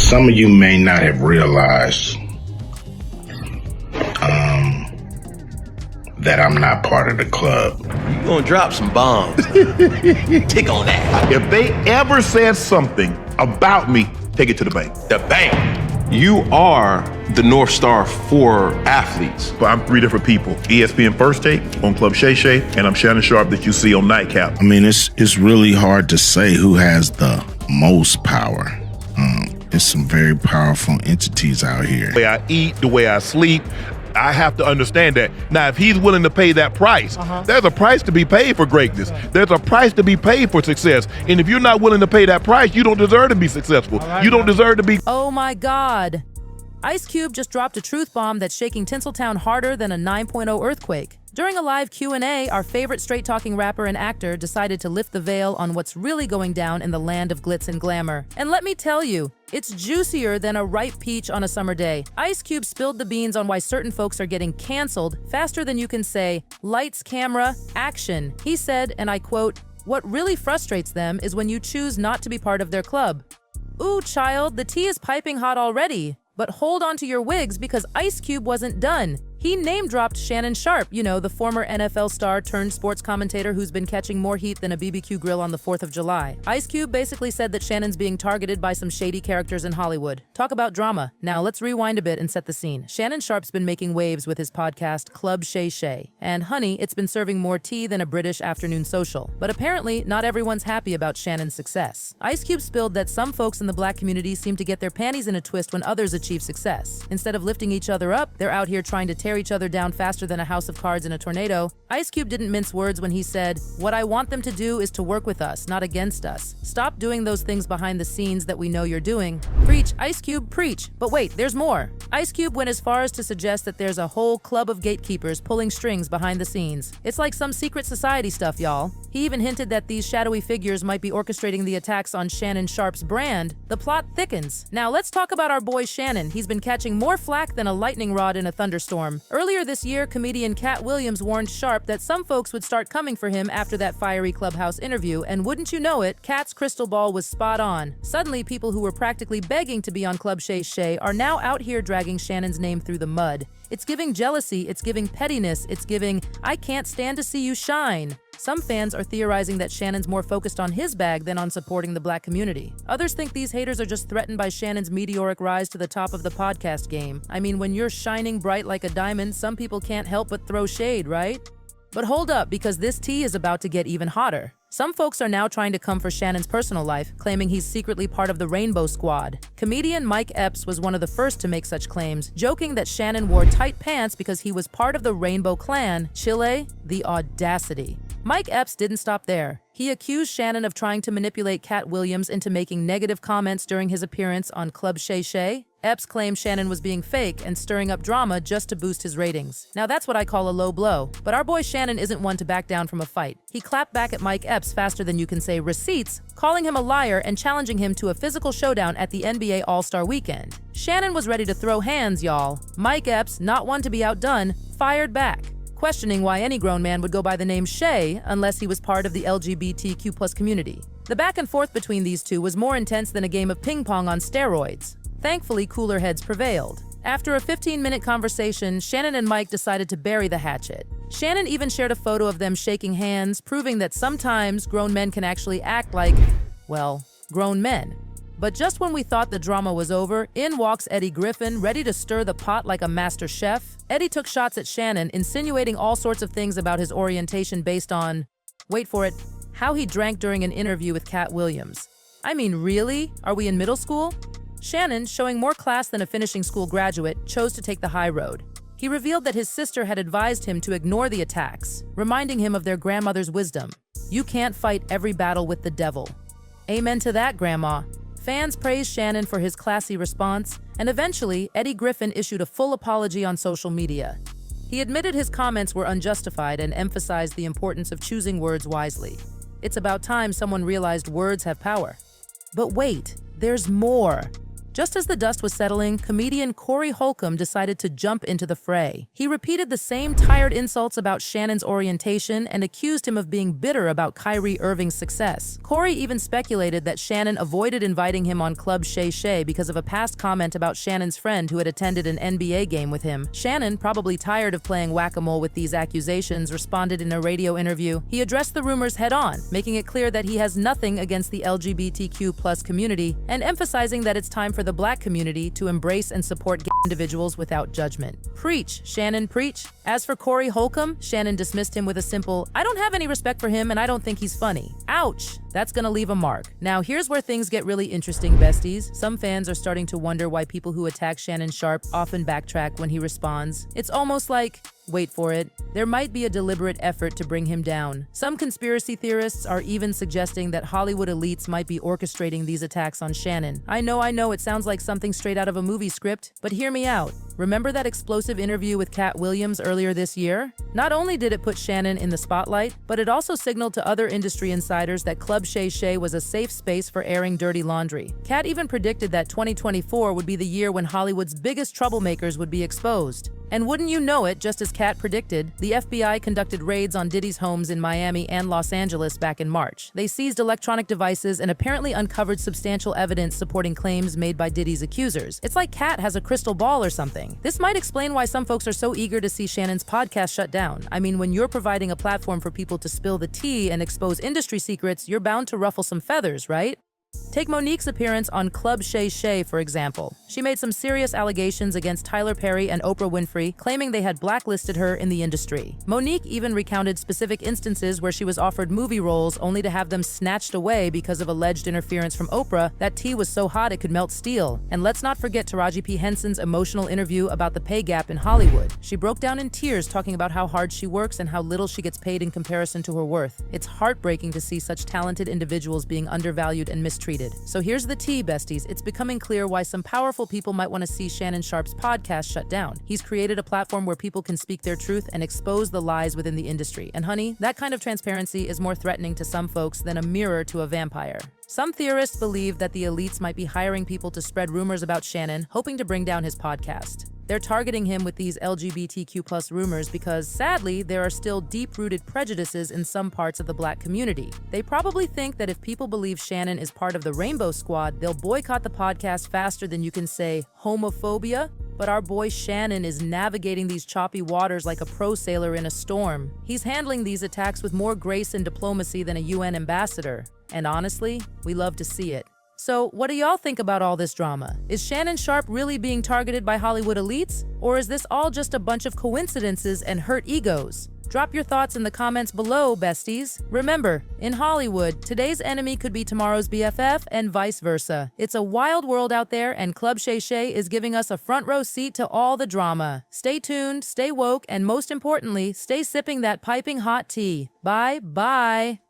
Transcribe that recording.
Some of you may not have realized that I'm not part of the club. You gonna drop some bombs. Tick on that. If they ever said something about me, take it to the bank. The bank. You are the North Star for athletes. But I'm three different people. ESPN First Take on Club Shay Shay, and I'm Shannon Sharpe that you see on Nightcap. I mean, it's really hard to say who has the most power. There's some very powerful entities out here. The way I eat, the way I sleep, I have to understand that. Now, if he's willing to pay that price, there's a price to be paid for greatness. There's a price to be paid for success. And if you're not willing to pay that price, you don't deserve to be successful. You don't deserve to be. Oh my God. Ice Cube just dropped a truth bomb that's shaking Tinseltown harder than a 9.0 earthquake. During a live Q&A, our favorite straight-talking rapper and actor decided to lift the veil on what's really going down in the land of glitz and glamour. And let me tell you, it's juicier than a ripe peach on a summer day. Ice Cube spilled the beans on why certain folks are getting canceled faster than you can say, lights, camera, action. He said, and I quote, "What really frustrates them is when you choose not to be part of their club." Ooh, child, the tea is piping hot already. But hold on to your wigs because Ice Cube wasn't done. He name-dropped Shannon Sharpe, you know, the former NFL star turned sports commentator who's been catching more heat than a BBQ grill on the 4th of July. Ice Cube basically said that Shannon's being targeted by some shady characters in Hollywood. Talk about drama. Now let's rewind a bit and set the scene. Shannon Sharpe's been making waves with his podcast Club Shay Shay. And honey, it's been serving more tea than a British afternoon social. But apparently, not everyone's happy about Shannon's success. Ice Cube spilled that some folks in the black community seem to get their panties in a twist when others achieve success. Instead of lifting each other up, they're out here trying to tear each other down faster than a house of cards in a tornado. Ice Cube didn't mince words when he said, "What I want them to do is to work with us, not against us. Stop doing those things behind the scenes that we know you're doing." Preach, Ice Cube, preach. But wait, there's more. Ice Cube went as far as to suggest that there's a whole club of gatekeepers pulling strings behind the scenes. It's like some secret society stuff, y'all. He even hinted that these shadowy figures might be orchestrating the attacks on Shannon Sharpe's brand. The plot thickens. Now let's talk about our boy Shannon. He's been catching more flack than a lightning rod in a thunderstorm. Earlier this year, comedian Cat Williams warned Sharpe that some folks would start coming for him after that fiery Clubhouse interview, and wouldn't you know it, Cat's crystal ball was spot on. Suddenly, people who were practically begging to be on Club Shay Shay are now out here dragging Shannon's name through the mud. It's giving jealousy, it's giving pettiness, it's giving, "I can't stand to see you shine." Some fans are theorizing that Shannon's more focused on his bag than on supporting the black community. Others think these haters are just threatened by Shannon's meteoric rise to the top of the podcast game. I mean, when you're shining bright like a diamond, some people can't help but throw shade, right? But hold up, because this tea is about to get even hotter. Some folks are now trying to come for Shannon's personal life, claiming he's secretly part of the Rainbow Squad. Comedian Mike Epps was one of the first to make such claims, joking that Shannon wore tight pants because he was part of the Rainbow Clan. Chile, the audacity. Mike Epps didn't stop there. He accused Shannon of trying to manipulate Cat Williams into making negative comments during his appearance on Club Shay Shay. Epps claimed Shannon was being fake and stirring up drama just to boost his ratings. Now that's what I call a low blow. But our boy Shannon isn't one to back down from a fight. He clapped back at Mike Epps faster than you can say receipts, calling him a liar and challenging him to a physical showdown at the NBA All-Star Weekend. Shannon was ready to throw hands, y'all. Mike Epps, not one to be outdone, fired back, questioning why any grown man would go by the name Shay unless he was part of the LGBTQ+ community. The back and forth between these two was more intense than a game of ping pong on steroids. Thankfully, cooler heads prevailed. After a 15-minute conversation, Shannon and Mike decided to bury the hatchet. Shannon even shared a photo of them shaking hands, proving that sometimes grown men can actually act like, well, grown men. But just when we thought the drama was over, in walks Eddie Griffin, ready to stir the pot like a master chef. Eddie took shots at Shannon, insinuating all sorts of things about his orientation based on, wait for it, how he drank during an interview with Cat Williams. I mean, really? Are we in middle school? Shannon, showing more class than a finishing school graduate, chose to take the high road. He revealed that his sister had advised him to ignore the attacks, reminding him of their grandmother's wisdom. You can't fight every battle with the devil. Amen to that, Grandma. Fans praised Shannon for his classy response, and eventually, Eddie Griffin issued a full apology on social media. He admitted his comments were unjustified and emphasized the importance of choosing words wisely. It's about time someone realized words have power. But wait, there's more. Just as the dust was settling, comedian Corey Holcomb decided to jump into the fray. He repeated the same tired insults about Shannon's orientation and accused him of being bitter about Kyrie Irving's success. Corey even speculated that Shannon avoided inviting him on Club Shay Shay because of a past comment about Shannon's friend who had attended an NBA game with him. Shannon, probably tired of playing whack-a-mole with these accusations, responded in a radio interview. He addressed the rumors head-on, making it clear that he has nothing against the LGBTQ+ community and emphasizing that it's time for the Black community to embrace and support gay individuals without judgment. Preach, Shannon, preach. As for Corey Holcomb, Shannon dismissed him with a simple, "I don't have any respect for him and I don't think he's funny." Ouch! That's gonna leave a mark. Now here's where things get really interesting, besties. Some fans are starting to wonder why people who attack Shannon Sharpe often backtrack when he responds. It's almost like, wait for it, there might be a deliberate effort to bring him down. Some conspiracy theorists are even suggesting that Hollywood elites might be orchestrating these attacks on Shannon. I know, it sounds like something straight out of a movie script, but hear me out. Remember that explosive interview with Cat Williams earlier this year? Not only did it put Shannon in the spotlight, but it also signaled to other industry insiders that Club Shay Shay was a safe space for airing dirty laundry. Cat even predicted that 2024 would be the year when Hollywood's biggest troublemakers would be exposed. And wouldn't you know it, just as Kat predicted, the FBI conducted raids on Diddy's homes in Miami and Los Angeles back in March. They seized electronic devices and apparently uncovered substantial evidence supporting claims made by Diddy's accusers. It's like Kat has a crystal ball or something. This might explain why some folks are so eager to see Shannon's podcast shut down. I mean, when you're providing a platform for people to spill the tea and expose industry secrets, you're bound to ruffle some feathers, right? Take Monique's appearance on Club Shay Shay, for example. She made some serious allegations against Tyler Perry and Oprah Winfrey, claiming they had blacklisted her in the industry. Monique even recounted specific instances where she was offered movie roles only to have them snatched away because of alleged interference from Oprah. That tea was so hot it could melt steel. And let's not forget Taraji P. Henson's emotional interview about the pay gap in Hollywood. She broke down in tears talking about how hard she works and how little she gets paid in comparison to her worth. It's heartbreaking to see such talented individuals being undervalued and mistreated. So here's the tea, besties. It's becoming clear why some powerful people might want to see Shannon Sharpe's podcast shut down. He's created a platform where people can speak their truth and expose the lies within the industry. And honey, that kind of transparency is more threatening to some folks than a mirror to a vampire. Some theorists believe that the elites might be hiring people to spread rumors about Shannon, hoping to bring down his podcast. They're targeting him with these LGBTQ+ rumors because, sadly, there are still deep-rooted prejudices in some parts of the Black community. They probably think that if people believe Shannon is part of the Rainbow Squad, they'll boycott the podcast faster than you can say homophobia. But our boy Shannon is navigating these choppy waters like a pro sailor in a storm. He's handling these attacks with more grace and diplomacy than a UN ambassador. And honestly, we love to see it. So, what do y'all think about all this drama? Is Shannon Sharpe really being targeted by Hollywood elites? Or is this all just a bunch of coincidences and hurt egos? Drop your thoughts in the comments below, besties. Remember, in Hollywood, today's enemy could be tomorrow's BFF and vice versa. It's a wild world out there, and Club Shay Shay is giving us a front row seat to all the drama. Stay tuned, stay woke, and most importantly, stay sipping that piping hot tea. Bye.